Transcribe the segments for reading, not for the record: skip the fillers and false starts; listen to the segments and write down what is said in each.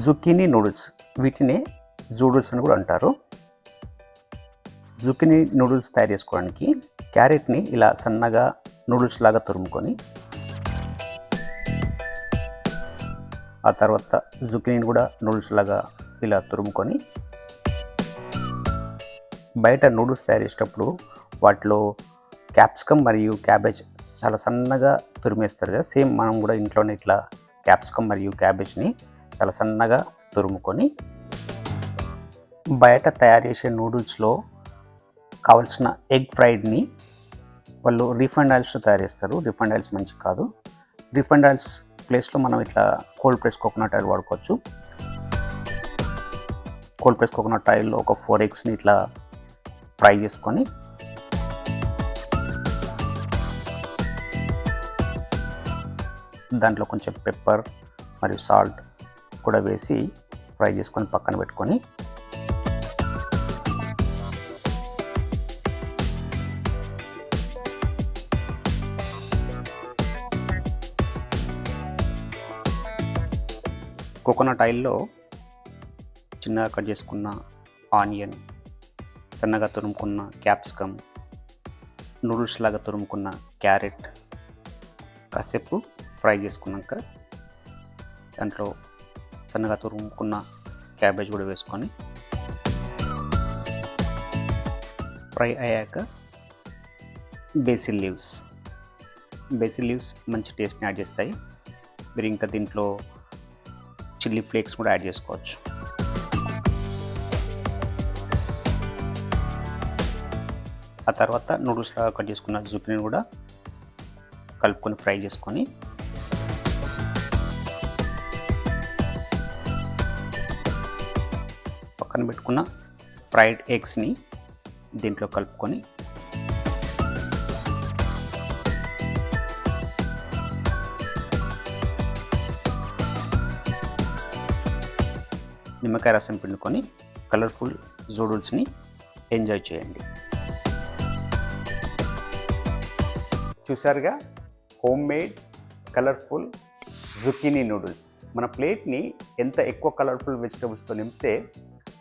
Zucchini noodles, వీటినే జూడిల్స్ అని కూడా అంటారు. జుకీనీ నూడిల్స్ తయారు చేసుకోవడానికి క్యారెట్ని ఇలా సన్నగా నూడిల్స్ లాగా తురుముకొని, ఆ తర్వాత జుకీనీని కూడా నూడిల్స్ లాగా ఇలా తురుముకొని, బయట నూడిల్స్ తయారు చేసేటప్పుడు వాటిలో క్యాప్సికమ్ మరియు క్యాబేజ్ చాలా సన్నగా తురిమేస్తారు కదా, సేమ్ మనం కూడా ఇంట్లోనే ఇట్లా క్యాప్సికమ్ మరియు క్యాబేజ్ని చాలా సన్నగా తురుముకొని, బయట తయారు చేసే నూడిల్స్లో కావాల్సిన ఎగ్ ఫ్రైడ్ని వాళ్ళు రిఫైండ్ ఆయిల్స్తో తయారు చేస్తారు. రిఫైండ్ ఆయిల్స్ మంచి కాదు. రిఫైండ్ ఆయిల్స్ ప్లేస్లో మనం ఇట్లా కోల్డ్ ప్రెస్ కోకోనట్ ఆయిల్ వాడుకోవచ్చు. కోల్డ్ ప్రెస్ కోకోనట్ ఆయిల్లో ఒక 4 ఎగ్స్ని ఇట్లా ఫ్రై చేసుకొని, దాంట్లో కొంచెం పెప్పర్ మరియు సాల్ట్ కూడా వేసి ఫ్రై చేసుకొని పక్కన పెట్టుకొని, కోకోనట్ ఆయిల్లో చిన్నగా కట్ చేసుకున్న ఆనియన్, సన్నగా తురుముకున్న క్యాప్సికమ్, నూడిల్స్ లాగా తురుముకున్న క్యారెట్ కాసేపు ఫ్రై చేసుకున్నాక దాంట్లో సన్నగా తురుముకున్న క్యాబేజ్ కూడా వేసుకొని ఫ్రై అయ్యాక బేసిల్ లీవ్స్ మంచి టేస్ట్ని యాడ్ చేస్తాయి. మీరు ఇంకా దీంట్లో చిల్లీ ఫ్లేక్స్ కూడా యాడ్ చేసుకోవచ్చు. ఆ తర్వాత నూడిల్స్ లాగా కట్ చేసుకున్న జుకీని కూడా కలుపుకొని ఫ్రై చేసుకొని, పక్కన పెట్టుకున్న ఫ్రైడ్ ఎగ్స్ని దీంట్లో కలుపుకొని, నిమ్మకాయ రసం పిండుకొని కలర్ఫుల్ జూడిల్స్ని ఎంజాయ్ చేయండి. చూసారుగా home made colourful zucchini noodles. మన ప్లేట్ని ఎంత ఎక్కువ కలర్ఫుల్ వెజిటబుల్స్తో నింపితే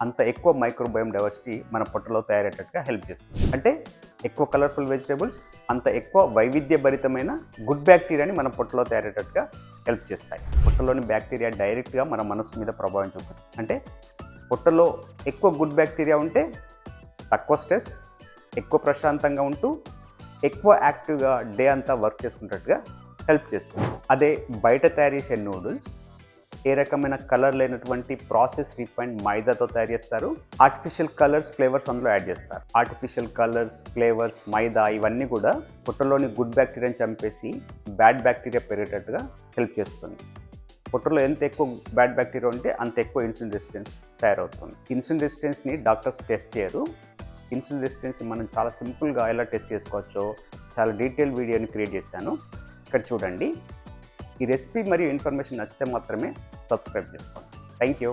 అంత ఎక్కువ మైక్రోబయోమ్ డైవర్సిటీ మన పొట్టలో తయారయ్యేటట్టుగా హెల్ప్ చేస్తుంది. అంటే ఎక్కువ కలర్ఫుల్ వెజిటబుల్స్ అంత ఎక్కువ వైవిధ్యభరితమైన గుడ్ బ్యాక్టీరియాని మన పొట్టలో తయారయ్యేటట్టుగా హెల్ప్ చేస్తాయి. పొట్టలోని బ్యాక్టీరియా డైరెక్ట్గా మన మనసు మీద ప్రభావం చూపిస్తుంది. అంటే పొట్టలో ఎక్కువ గుడ్ బ్యాక్టీరియా ఉంటే తక్కువ స్ట్రెస్, ఎక్కువ ప్రశాంతంగా ఉంటూ ఎక్కువ యాక్టివ్గా డే అంతా వర్క్ చేసుకునేటట్టుగా హెల్ప్ చేస్తుంది. అదే బయట తయారు చేసే నూడిల్స్ ఏ రకమైన కలర్ లేనటువంటి ప్రాసెస్ రిఫైన్డ్ మైదాతో తయారు చేస్తారు. ఆర్టిఫిషియల్ కలర్స్, ఫ్లేవర్స్ అందులో యాడ్ చేస్తారు. ఆర్టిఫిషియల్ కలర్స్, ఫ్లేవర్స్, మైదా ఇవన్నీ కూడా పొట్టలోని గుడ్ బ్యాక్టీరియాని చంపేసి బ్యాడ్ బ్యాక్టీరియా పెరిగేటట్టుగా హెల్ప్ చేస్తుంది. పొట్టలో ఎంత ఎక్కువ బ్యాడ్ బ్యాక్టీరియా ఉంటే అంత ఎక్కువ ఇన్సులిన్ రెసిస్టెన్స్ తయారవుతుంది. ఇన్సులిన్ రెసిస్టెన్స్ని డాక్టర్స్ టెస్ట్ చేయరు. ఇన్సులిన్ రెసిస్టెన్స్ మనం చాలా సింపుల్గా ఎలా టెస్ట్ చేసుకోవచ్చో చాలా డీటెయిల్ వీడియోని క్రియేట్ చేశాను. ఇక్కడ చూడండి. ఈ రెసిపీ మరియు ఇన్ఫర్మేషన్ నచ్చితే మాత్రమే సబ్స్క్రైబ్ చేసుకోండి. Thank you.